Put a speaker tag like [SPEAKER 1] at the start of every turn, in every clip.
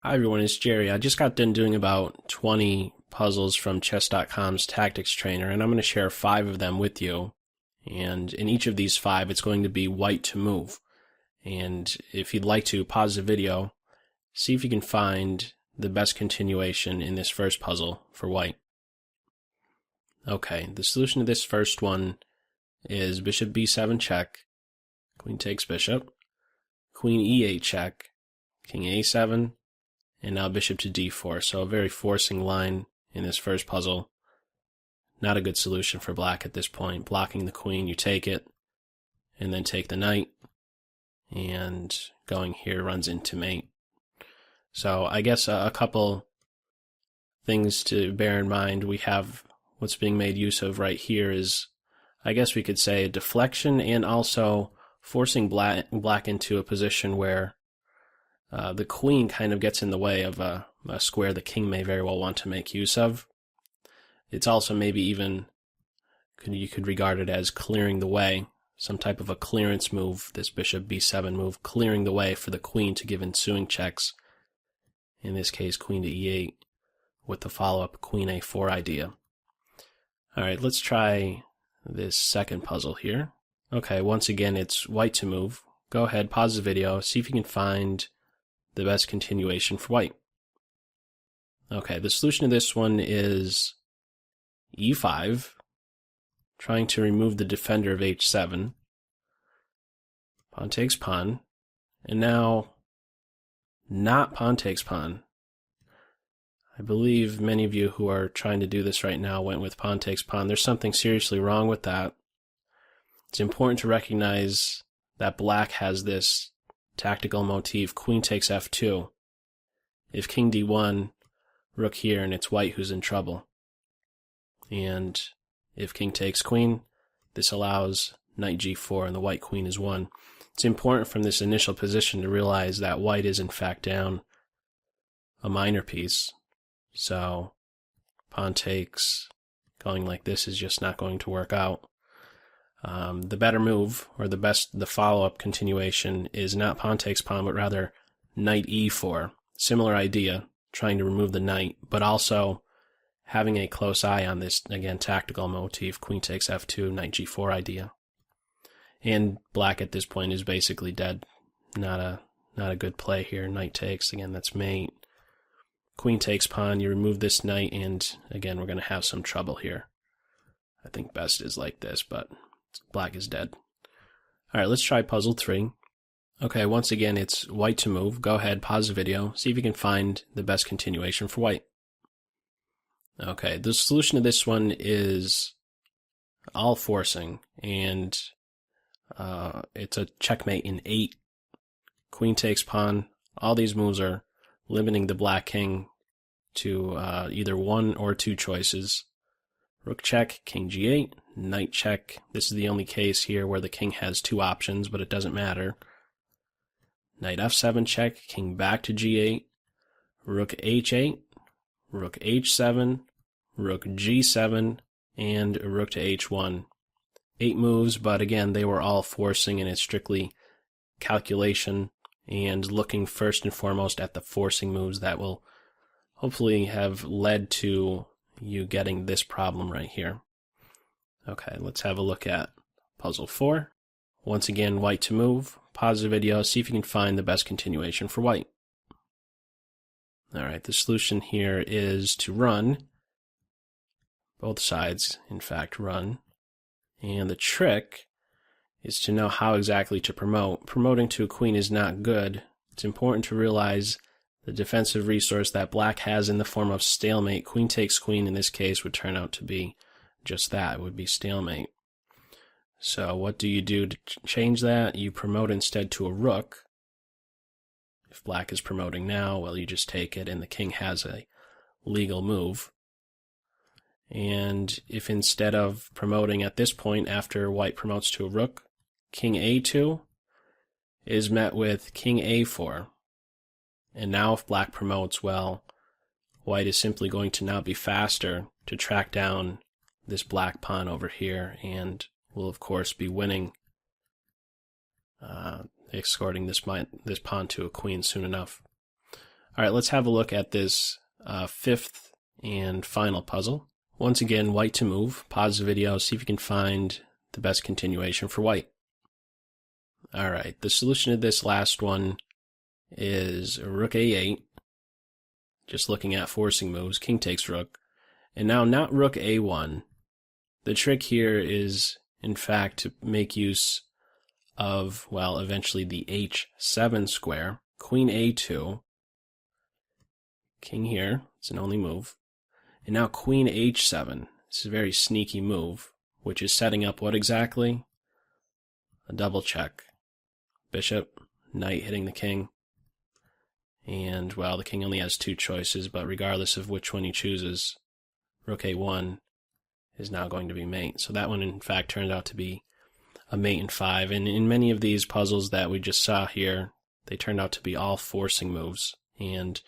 [SPEAKER 1] Hi everyone, it's Jerry. I just got done doing about 20 puzzles from chess.com's tactics trainer, and I'm going to share 5 of them with you. And in each of these 5, it's going to be white to move. And if you'd like to, pause the video, see if you can find the best continuation in this first puzzle for white. Okay, the solution to this first one is bishop b7 check, queen takes bishop, queen e8 check, king a7, and now bishop to d4, so a very forcing line in this first puzzle. Not a good solution for black at this point. Blocking the queen, you take it, and then take the knight, and going here runs into mate. So I guess a couple things to bear in mind. We have what's being made use of right here is, I guess we could say, a deflection and also forcing black into a position where the queen kind of gets in the way of a square the king may very well want to make use of. It's also maybe even, you could regard it as clearing the way, some type of a clearance move, this bishop b7 move, clearing the way for the queen to give ensuing checks. In this case, queen to e8 with the follow-up queen a4 idea. Alright, let's try this second puzzle here. Okay, once again, it's white to move. Go ahead, pause the video, see if you can find the best continuation for white. Okay, the solution to this one is e5, trying to remove the defender of h7. Pawn takes pawn, and now not pawn takes pawn. I believe many of you who are trying to do this right now went with pawn takes pawn. There's something seriously wrong with that. It's important to recognize that black has this tactical motif, queen takes f2. If king d1, rook here, and it's white who's in trouble. And if king takes queen, this allows knight g4, and the white queen is won. It's important from this initial position to realize that white is in fact down a minor piece. So pawn takes, going like this is just not going to work out. The better move, or the follow-up continuation, is not pawn takes pawn, but rather knight e4. Similar idea, trying to remove the knight, but also having a close eye on this, again, tactical motif, queen takes f2, knight g4 idea. And black at this point is basically dead. Not a good play here. Knight takes, again, that's mate. Queen takes pawn, you remove this knight, and again, we're going to have some trouble here. I think best is like this, but black is dead. Alright, let's try puzzle 3. Okay, once again, it's white to move. Go ahead, pause the video, see if you can find the best continuation for white. Okay, the solution to this one is all forcing, and it's a checkmate in 8. Queen takes pawn. All these moves are limiting the black king to either 1 or 2 choices. Rook check, king g8, knight check. This is the only case here where the king has 2 options, but it doesn't matter. Knight f7 check, king back to g8, rook h8, rook h7, rook g7, and rook to h1. 8 moves, but again, they were all forcing, and it's strictly calculation and looking first and foremost at the forcing moves that will hopefully have led to you getting this problem right here. Okay, let's have a look at puzzle 4. Once again, white to move. Pause the video, see if you can find the best continuation for white. Alright, the solution here is to run. Both sides, in fact, run. And the trick is to know how exactly to promote. Promoting to a queen is not good. It's important to realize the defensive resource that black has in the form of stalemate. Queen takes queen in this case would turn out to be just that. It would be stalemate. So what do you do to change that? You promote instead to a rook. If black is promoting now, well, you just take it and the king has a legal move. And if instead of promoting at this point after white promotes to a rook, king a2 is met with king a4. And now if black promotes, well, white is simply going to now be faster to track down this black pawn over here, and will of course be winning, escorting this pawn to a queen soon enough. All right, let's have a look at this fifth and final puzzle. Once again, white to move. Pause the video, see if you can find the best continuation for white. All right, the solution to this last one is rook a8. Just looking at forcing moves, king takes rook. And now not rook a1. The trick here is, in fact, to make use of, well, eventually the h7 square, queen a2, king here, it's an only move, and now queen h7. This is a very sneaky move, which is setting up what exactly? A double check. Bishop, knight hitting the king, and, well, the king only has two choices, but regardless of which one he chooses, rook a1 is now going to be mate. So that one, in fact, turned out to be a mate in 5, and in many of these puzzles that we just saw here, they turned out to be all forcing moves, and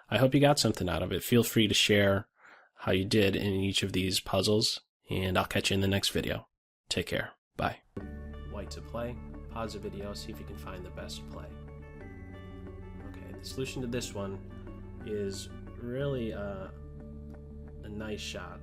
[SPEAKER 1] I hope you got something out of it. Feel free to share how you did in each of these puzzles, and I'll catch you in the next video. Take care. Bye. White to play. Pause the video, see if you can find the best play. Okay, the solution to this one is really a nice shot.